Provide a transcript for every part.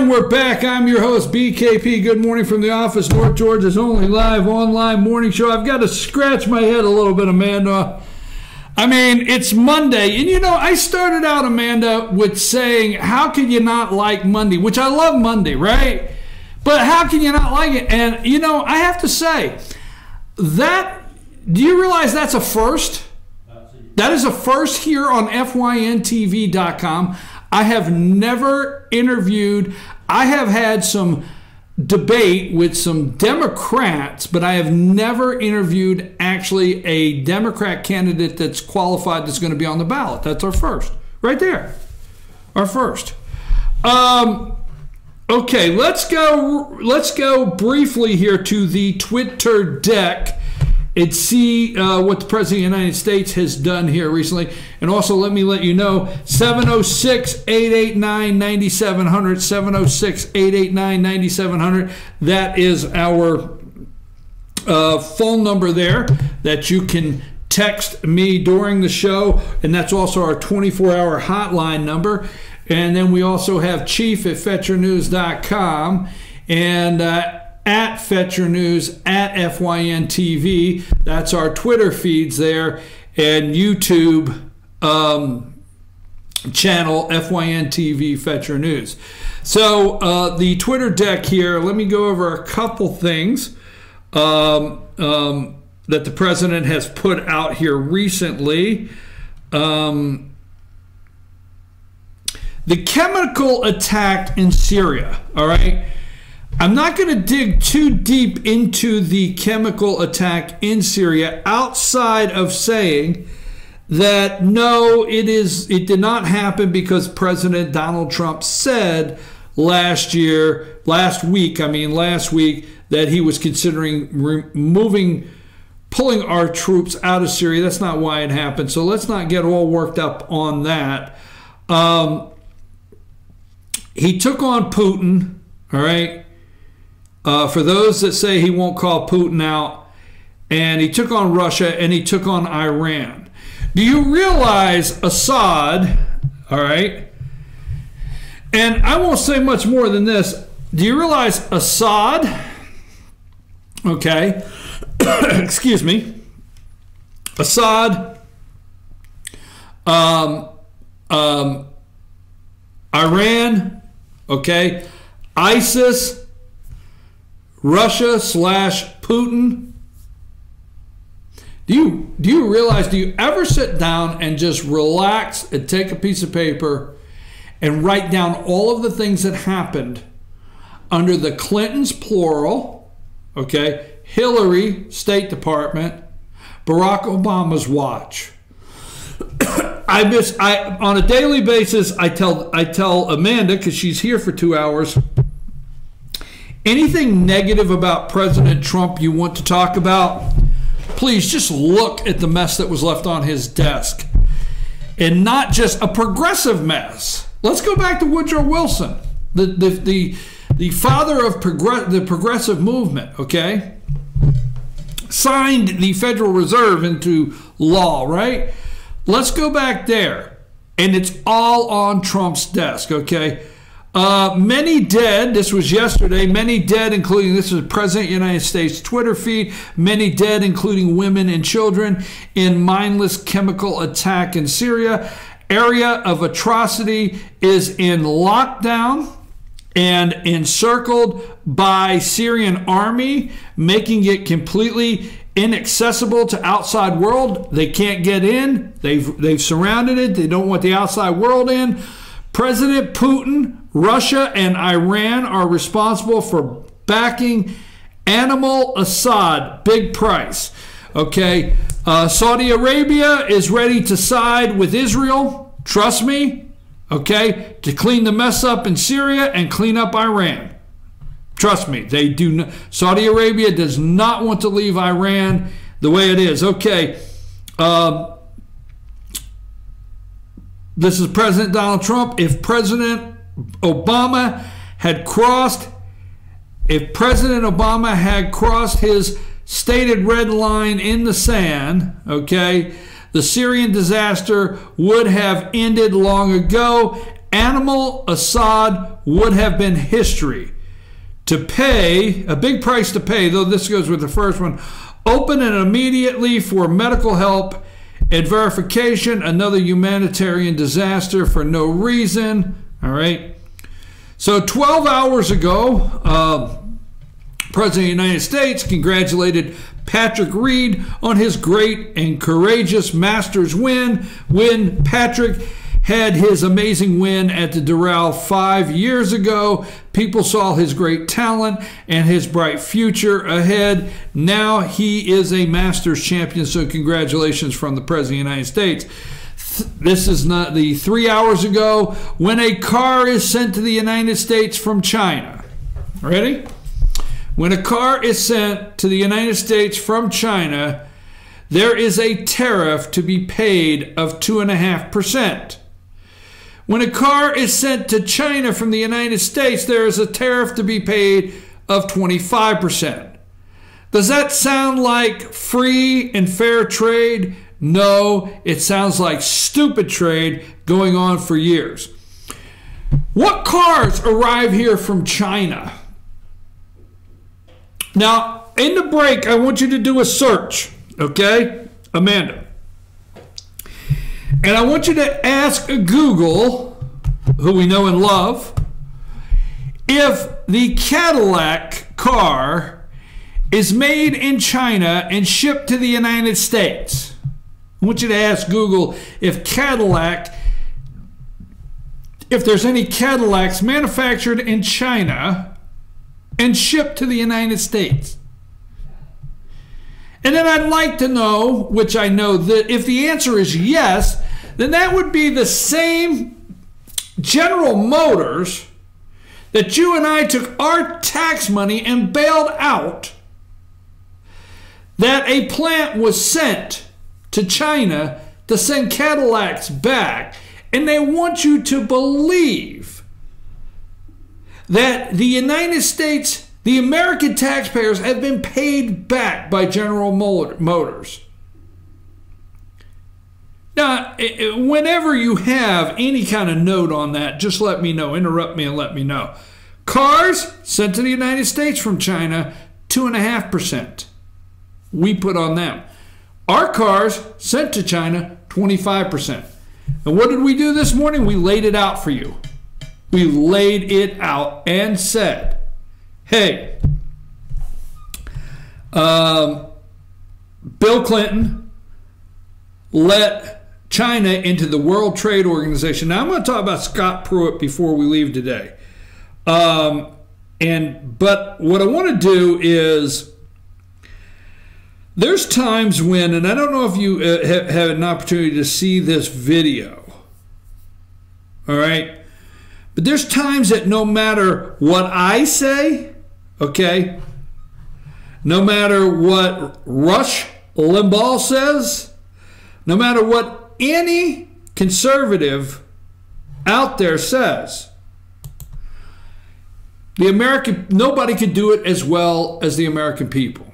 And we're back. I'm your host, BKP. Good morning from the office, North Georgia's only live online morning show. I've got to scratch my head a little bit, Amanda. I mean, it's Monday. And you know, I started out, Amanda, with saying, how can you not like Monday? Which I love Monday, right? But how can you not like it? And, you know, I have to say, that, do you realize that's a first? That is a first here on FYNTV.com. I have never interviewed, I have had some debate with some Democrats, but I have never interviewed actually a Democrat candidate that's qualified that's going to be on the ballot. That's our first, right there, our first. Okay, let's go briefly here to the Twitter deck and see what the President of the United States has done here recently. And also, let me let you know, 706-889-9700, 706-889-9700. That is our phone number there that you can text me during the show. And that's also our 24-hour hotline number. And then we also have Chief at FetcherNews.com and at Fetcher News, at FYNTV. That's our Twitter feeds there, and YouTube channel, FYNTV Fetcher News. So the Twitter deck here, let me go over a couple things that the President has put out here recently. The chemical attack in Syria, all right? I'm not going to dig too deep into the chemical attack in Syria outside of saying that no, it did not happen because President Donald Trump said last week, that he was considering pulling our troops out of Syria. That's not why it happened. So let's not get all worked up on that. He took on Putin, all right? For those that say he won't call Putin out, and he took on Russia and he took on Iran. Do you realize Assad, all right, and I won't say much more than this, do you realize Assad, okay, excuse me, Assad, Iran, okay, ISIS, Russia/Putin. Do you realize, do you ever sit down and just relax and take a piece of paper and write down all of the things that happened under the Clintons, plural, okay, Hillary, State Department, Barack Obama's watch? On a daily basis, I tell Amanda, because she's here for 2 hours, anything negative about President Trump you want to talk about, please just look at the mess that was left on his desk. And not just a progressive mess. Let's go back to Woodrow Wilson, the father of the progressive movement, okay? Signed the Federal Reserve into law, right? Let's go back there. And it's all on Trump's desk, okay? Many dead, this was yesterday, many dead, including, this is President of the United States Twitter feed, many dead, including women and children, in mindless chemical attack in Syria. Area of atrocity is in lockdown and encircled by Syrian army, making it completely inaccessible to outside world. They can't get in. They've surrounded it. They don't want the outside world in. President Putin, Russia, and Iran are responsible for backing animal Assad. Big price. Okay. Saudi Arabia is ready to side with Israel. Trust me. Okay. To clean the mess up in Syria and clean up Iran. Trust me. They do not. Saudi Arabia does not want to leave Iran the way it is. Okay. This is President Donald Trump. If President Obama had crossed his stated red line in the sand, okay, the Syrian disaster would have ended long ago. animal Assad would have been history. To pay, a big price to pay, though this goes with the first one, open and immediately for medical help and verification, another humanitarian disaster for no reason. All right. So 12 hours ago, President of the United States congratulated Patrick Reed on his great and courageous Masters win when Patrick had his amazing win at the Doral 5 years ago. People saw his great talent and his bright future ahead. Now he is a Masters champion, so congratulations from the President of the United States. This is not the 3 hours ago when a car is sent to the United States from China. Ready? When a car is sent to the United States from China, there is a tariff to be paid of 2.5%. When a car is sent to China from the United States, there is a tariff to be paid of 25%. Does that sound like free and fair trade? No, it sounds like stupid trade going on for years. What cars arrive here from China? Now, in the break, I want you to do a search, okay, Amanda? And I want you to ask Google, who we know and love, if the Cadillac car is made in China and shipped to the United States. I want you to ask Google if there's any Cadillacs manufactured in China and shipped to the United States. And then I'd like to know, which I know that if the answer is yes, then that would be the same General Motors that you and I took our tax money and bailed out, that a plant was sent to China to send Cadillacs back. And they want you to believe that the United States, the American taxpayers, have been paid back by General Motors. Now, whenever you have any kind of note on that, just let me know. Interrupt me and let me know. Cars sent to the United States from China, 2.5%. We put on them. Our cars sent to China, 25%. And what did we do this morning? We laid it out for you. We laid it out and said, hey, Bill Clinton let China into the World Trade Organization. Now, I'm going to talk about Scott Pruitt before we leave today. But what I want to do is, there's times when, and I don't know if you have had an opportunity to see this video, all right? But there's times that no matter what I say, okay, no matter what Rush Limbaugh says, no matter what any conservative out there says, nobody could do it as well as the American people.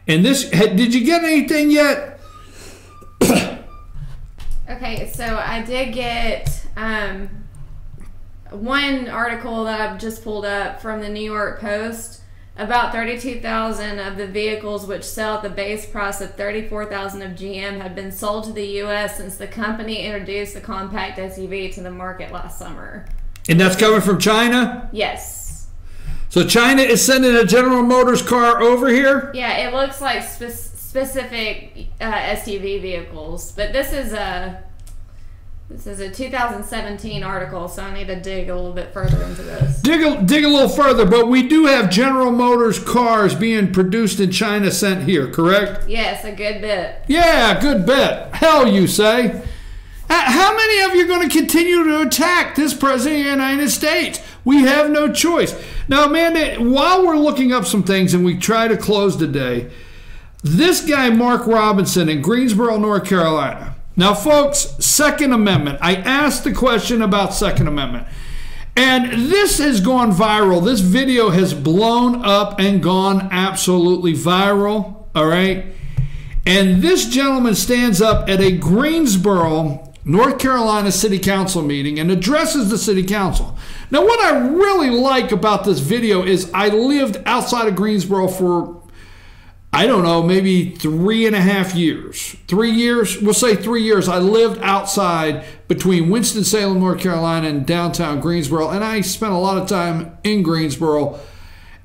And this, did you get anything yet? Okay, so I did get one article that I've just pulled up from the New York Post. About 32,000 of the vehicles which sell at the base price of $34,000 of GM have been sold to the U.S. since the company introduced the compact SUV to the market last summer. And that's coming from China? Yes. So China is sending a General Motors car over here? Yeah, it looks like specific SUV vehicles, but this is a 2017 article, so I need to dig a little bit further into this. Dig a little further, but we do have General Motors cars being produced in China sent here, correct? Yes, a good bit. Yeah, a good bit. Hell, you say. How many of you are going to continue to attack this President of the United States? We have no choice. Now, Amanda, while we're looking up some things and we try to close today, this guy, Mark Robinson in Greensboro, North Carolina. Now, folks, Second Amendment. I asked the question about Second Amendment. And this has gone viral. This video has blown up and gone absolutely viral. All right. And this gentleman stands up at a Greensboro North Carolina City Council meeting and addresses the City Council. Now, what I really like about this video is I lived outside of Greensboro for, I don't know, maybe 3.5 years. 3 years? We'll say 3 years. I lived outside between Winston-Salem, North Carolina, and downtown Greensboro, and I spent a lot of time in Greensboro.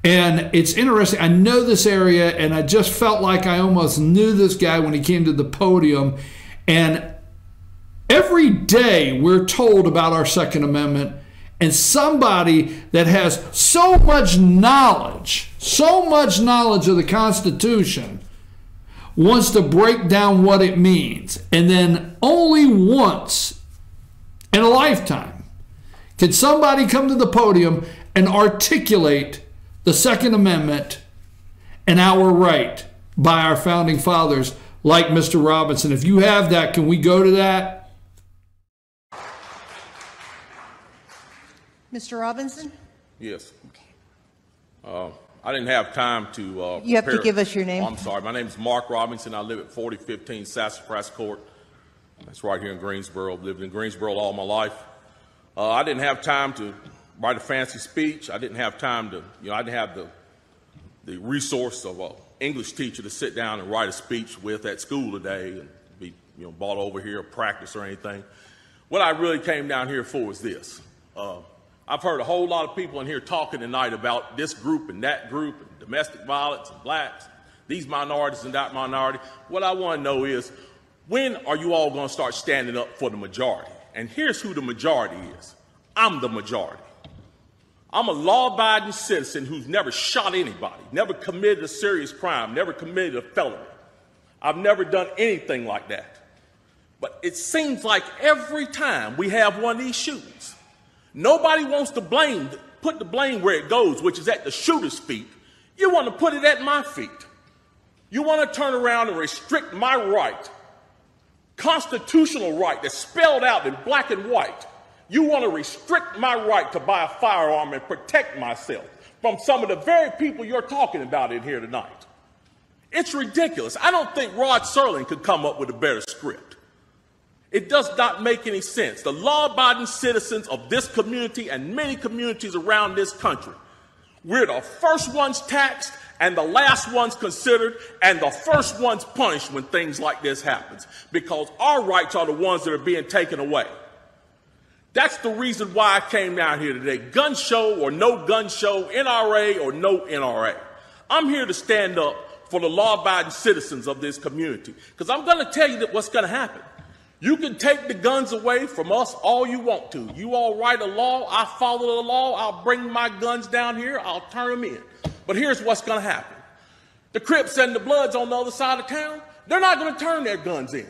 And it's interesting. I know this area, and I just felt like I almost knew this guy when he came to the podium. And every day we're told about our Second Amendment, and somebody that has so much knowledge of the Constitution wants to break down what it means. And then only once in a lifetime can somebody come to the podium and articulate the Second Amendment and our right by our founding fathers like Mr. Robinson. If you have that, can we go to that? Mr. Robinson? Yes. I didn't have time to You have to give us your name. I'm sorry. My name is Mark Robinson. I live at 4015 Sassafras Court. That's right here in Greensboro. I've lived in Greensboro all my life. I didn't have time to write a fancy speech. I didn't have time to, I didn't have the resource of an English teacher to sit down and write a speech with at school today and be, brought over here or practice or anything. What I really came down here for is this. I've heard a whole lot of people in here talking tonight about this group and that group and domestic violence and blacks, these minorities and that minority. What I want to know is, when are you all going to start standing up for the majority? And here's who the majority is. I'm the majority. I'm a law-abiding citizen who's never shot anybody, never committed a serious crime, never committed a felony. I've never done anything like that. But it seems like every time we have one of these shootings, nobody wants to put the blame where it goes, which is at the shooter's feet. You want to put it at my feet. You want to turn around and restrict my right, constitutional right that's spelled out in black and white. You want to restrict my right to buy a firearm and protect myself from some of the very people you're talking about in here tonight. It's ridiculous. I don't think Rod Serling could come up with a better script. It does not make any sense. The law-abiding citizens of this community and many communities around this country, we're the first ones taxed and the last ones considered and the first ones punished when things like this happens, because our rights are the ones that are being taken away. That's the reason why I came down here today. Gun show or no gun show, NRA or no NRA. I'm here to stand up for the law-abiding citizens of this community, because I'm going to tell you that what's going to happen. You can take the guns away from us all you want to. You all write a law, I follow the law, I'll bring my guns down here, I'll turn them in. But here's what's going to happen. The Crips and the Bloods on the other side of town, they're not going to turn their guns in.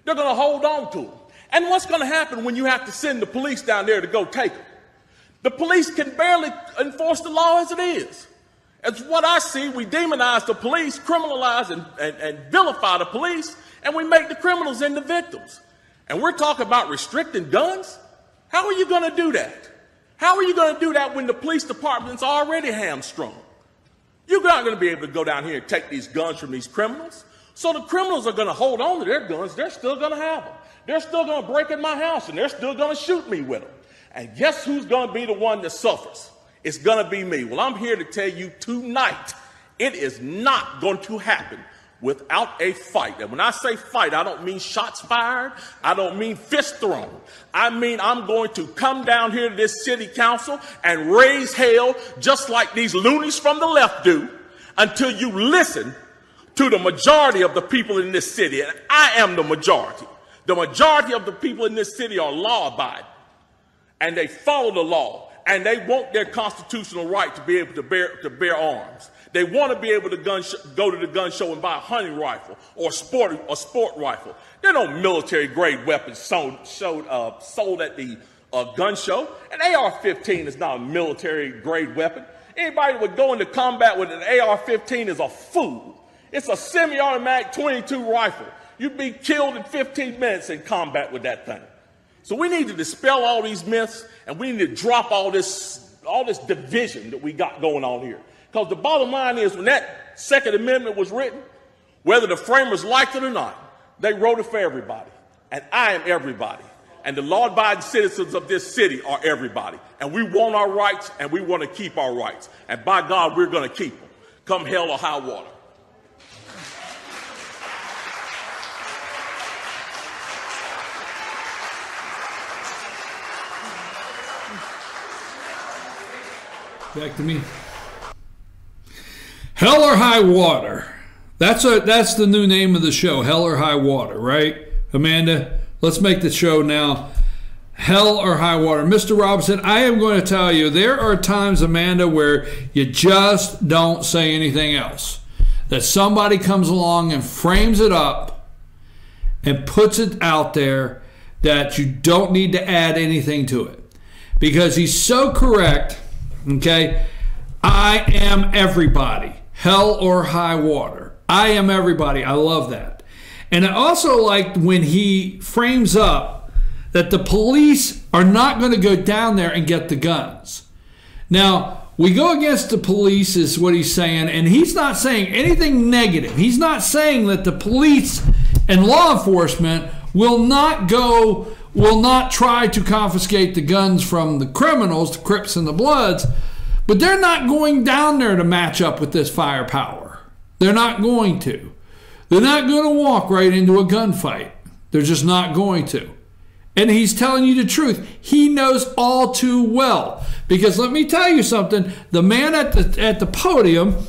They're going to hold on to them. And what's going to happen when you have to send the police down there to go take them? The police can barely enforce the law as it is. As what I see, we demonize the police, criminalize and vilify the police, and we make the criminals into victims. And we're talking about restricting guns? How are you going to do that? How are you going to do that when the police department's already hamstrung? You're not going to be able to go down here and take these guns from these criminals. So the criminals are going to hold on to their guns. They're still going to have them. They're still going to break in my house, and they're still going to shoot me with them. And guess who's going to be the one that suffers? It's going to be me. Well, I'm here to tell you tonight, it is not going to happen without a fight. And when I say fight, I don't mean shots fired. I don't mean fist thrown. I mean I'm going to come down here to this city council and raise hell just like these loonies from the left do until you listen to the majority of the people in this city. And I am the majority. The majority of the people in this city are law-abiding, and they follow the law, and they want their constitutional right to be able to bear arms. They want to be able to go to the gun show and buy a hunting rifle or a sport rifle. There are no military-grade weapons sold at the gun show. An AR-15 is not a military-grade weapon. Anybody that would go into combat with an AR-15 is a fool. It's a semi-automatic .22 rifle. You'd be killed in 15 minutes in combat with that thing. So we need to dispel all these myths, and we need to drop all this division that we got going on here. Because the bottom line is, when that Second Amendment was written, whether the framers liked it or not, they wrote it for everybody. And I am everybody. And the law-abiding citizens of this city are everybody. And we want our rights, and we want to keep our rights. And by God, we're going to keep them, come hell or high water. Back to me. Hell or High Water. That's the new name of the show, Hell or High Water, right? Amanda, let's make the show now Hell or High Water. Mr. Robinson, I am going to tell you, there are times, Amanda, where you just don't say anything else. That somebody comes along and frames it up and puts it out there that you don't need to add anything to it. Because he's so correct. Okay, I am everybody. Hell or high water. I am everybody. I love that. And I also like when he frames up that the police are not going to go down there and get the guns. Now, we go against the police is what he's saying, and he's not saying anything negative. He's not saying that the police and law enforcement will not try to confiscate the guns from the criminals, the Crips and the Bloods, but they're not going down there to match up with this firepower. They're not going to. They're not going to walk right into a gunfight. They're just not going to. And he's telling you the truth. He knows all too well. Because let me tell you something, the man at the podium,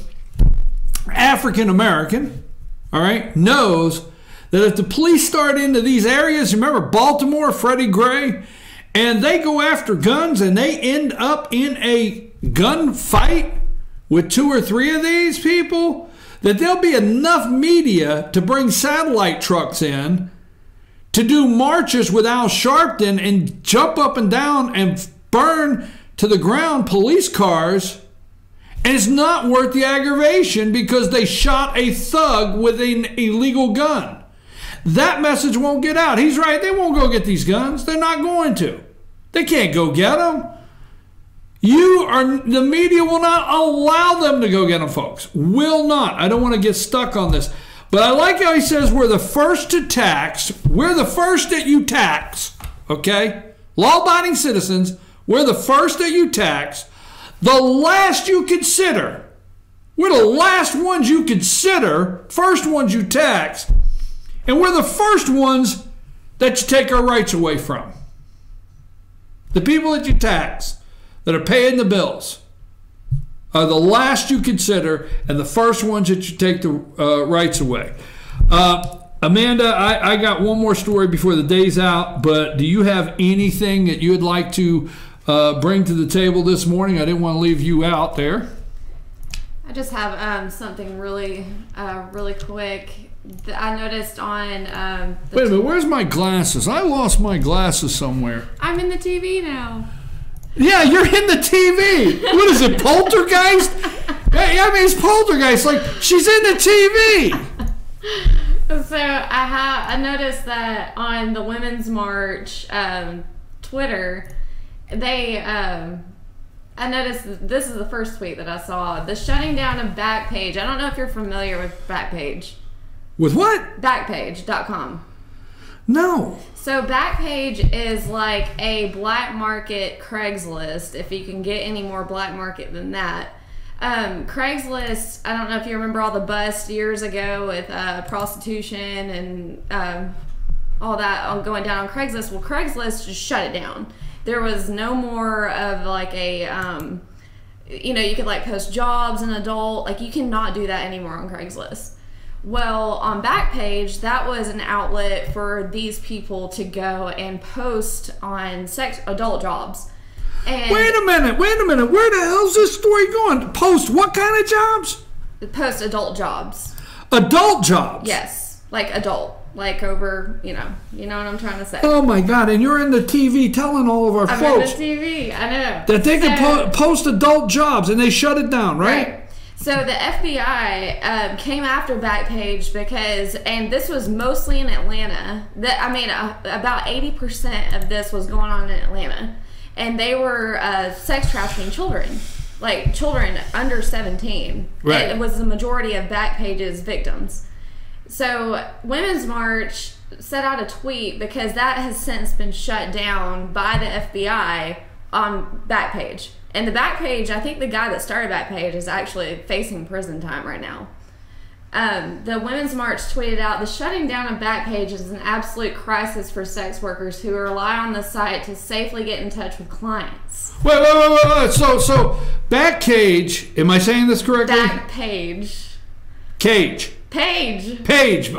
African American, all right, knows that if the police start into these areas, remember Baltimore, Freddie Gray, and they go after guns and they end up in a gunfight with 2 or 3 of these people, that there'll be enough media to bring satellite trucks in to do marches with Al Sharpton and jump up and down and burn to the ground police cars. And it's not worth the aggravation because they shot a thug with an illegal gun. That message won't get out. He's right. They won't go get these guns. They're not going to. They can't go get them. The media will not allow them to go get them, folks. Will not. I don't want to get stuck on this. But I like how he says we're the first to tax. We're the first that you tax. Okay? Law-abiding citizens, we're the first that you tax. The last you consider. We're the last ones you consider. First ones you tax. And we're the first ones that you take our rights away from. The people that you tax, that are paying the bills, are the last you consider and the first ones that you take the rights away. Amanda, I got one more story before the day's out, but do you have anything that you would like to bring to the table this morning? I didn't want to leave you out there. I just have something really quick. I noticed on wait a minute, where's my glasses? I lost my glasses somewhere. I'm in the TV now. Yeah, you're in the TV. What is it, Poltergeist? I mean, it's Poltergeist. Like, she's in the TV. So I noticed that on the Women's March Twitter, I noticed this is the first tweet that I saw. The shutting down of Backpage. I don't know if you're familiar with Backpage. With what? Backpage.com. No. So Backpage is like a black market Craigslist, if you can get any more black market than that. Craigslist, I don't know if you remember all the busts years ago with prostitution and all that going down on Craigslist. Well, Craigslist just shut it down. There was no more of like a, you could like post jobs and adult, like you cannot do that anymore on Craigslist. Well, on Backpage, that was an outlet for these people to go and post on adult jobs. And wait a minute. Where the hell's this story going? Post what kind of jobs? Post adult jobs. Adult jobs? Yes, like adult. Like over, you know what I'm trying to say. Oh my God! And you're in the TV telling all of our folks in the TV. I know that they can post adult jobs, and they shut it down, right? So the FBI came after Backpage because, and this was mostly in Atlanta. About 80% of this was going on in Atlanta, and they were sex trafficking children, like children under 17. Right. It was the majority of Backpage's victims. So Women's March set out a tweet because that has since been shut down by the FBI on Backpage. And the Backpage, I think the guy that started Backpage is actually facing prison time right now. The Women's March tweeted out, the shutting down of Backpage is an absolute crisis for sex workers who rely on the site to safely get in touch with clients. Wait. So Backpage, am I saying this correctly? Backpage. Cage. Page. Yes.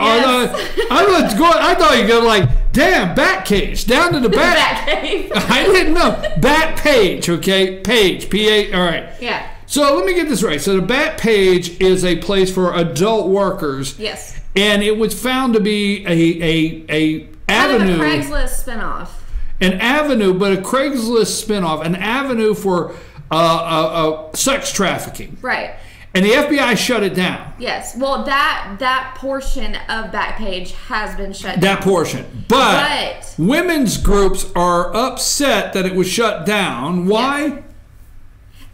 I thought you go like, damn, Backcage, down to the back. Batcave. I didn't know. Backpage, okay? Page, P-A, all right. Yeah. So let me get this right. So the Backpage is a place for adult workers. Yes. And it was found to be a avenue. Kind of a Craigslist spinoff. An avenue, but a Craigslist spinoff, an avenue for sex trafficking. Right. And the FBI shut it down. Yes. Well, that portion of Backpage has been shut down. That portion. But women's groups are upset that it was shut down. Why? Yes.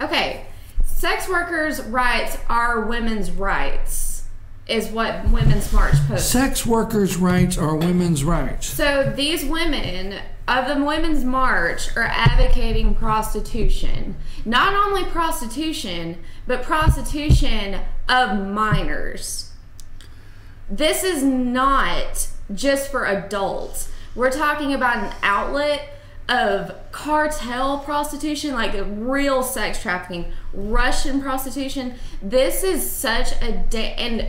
Okay. Sex workers' rights are women's rights, is what Women's March posted. Sex workers' rights are women's rights. So these women of the Women's March are advocating prostitution. Not only prostitution, but prostitution of minors. This is not just for adults. We're talking about an outlet of cartel prostitution, like real sex trafficking, Russian prostitution. This is such a and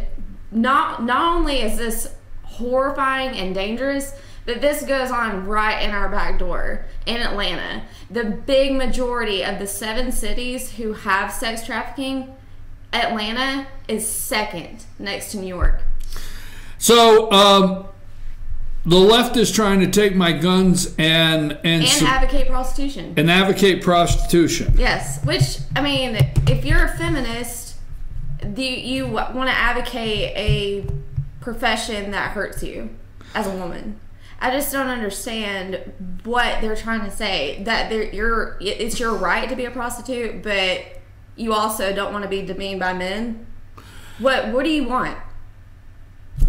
not only is this horrifying and dangerous, but this goes on right in our back door in Atlanta. The big majority of the 7 cities who have sex trafficking, Atlanta is second next to New York. So the left is trying to take my guns and advocate prostitution. And advocate prostitution. Yes, which, I mean, if you're a feminist, you want to advocate a profession that hurts you as a woman. I just don't understand what they're trying to say. That it's your right to be a prostitute, but you also don't want to be demeaned by men. What do you want?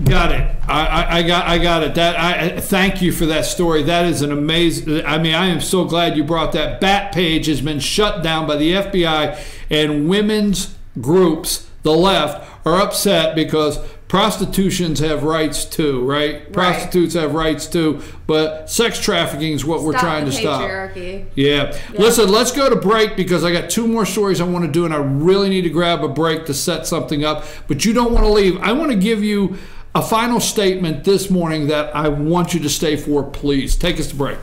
Got it. I got it. I thank you for that story. That is an amazing. I mean, I am so glad you brought that. Backpage has been shut down by the FBI, and women's groups, the left, are upset because prostitutions have rights too, right? Prostitutes have rights too, but sex trafficking is what we're trying to stop. Yeah. Listen, let's go to break because I got 2 more stories I want to do, and I really need to grab a break to set something up. But you don't want to leave. I want to give you a final statement this morning that I want you to stay for. Please take us to break.